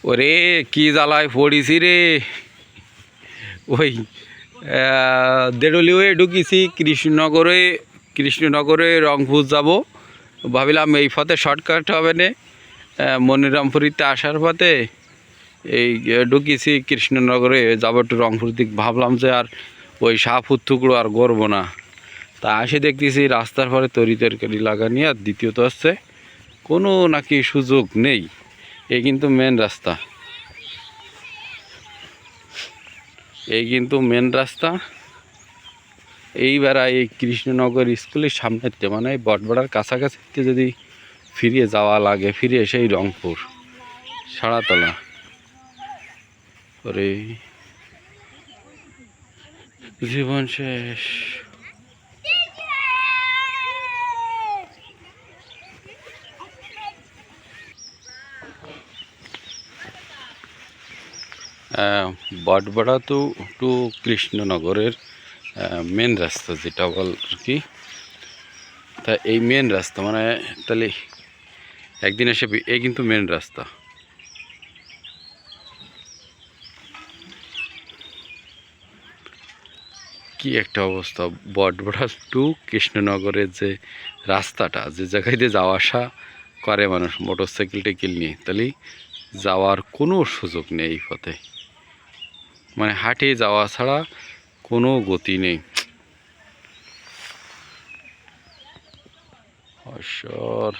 ওরে কি জ্বালায় পড়িছি রে। ওই দেড়লি হয়ে ঢুকিছি কৃষ্ণনগরে রংপুর যাব। ভাবিলাম এই পথে শর্টকাট হবে না, মনিরামপুরিতে আসার পথে এই ঢুকিছি কৃষ্ণনগরে যাব একটু রংপুর দিক। ভাবলাম যে আর ওই শাহপুর টুকরো আর গড়বো না। তা আসে দেখতেছি রাস্তার পরে তরকারি লাগানি। আর দ্বিতীয়ত হচ্ছে কোনো নাকি সুযোগ নেই। এই কিন্তু মেন রাস্তা, এইবার এই কৃষ্ণনগর স্কুলের সামনেতে মানে বটবড়ার কাছাকাছিতে যদি ফিরে যাওয়া লাগে, ফিরে সেই রংপুর সাড়াতলা ওরে জীবন শেষ। বটবড়া টু কৃষ্ণনগরের মেন রাস্তা যেটা বল আর কি। তা এই মেন রাস্তা মানে তাহলে একদিন এসে এই কিন্তু মেন রাস্তা। কি একটা অবস্থা, বটবড়া টু কৃষ্ণনগরের যে রাস্তাটা, যে জায়গায় দিয়ে যাওয়া আসা করে মানুষ মোটর সাইকেল টেকেল নিয়ে, তাহলে যাওয়ার কোনো সুযোগ নেই এই পথে। মানে হাঁটে যাওয়া ছাড়া কোনো গতি নেই। অবসর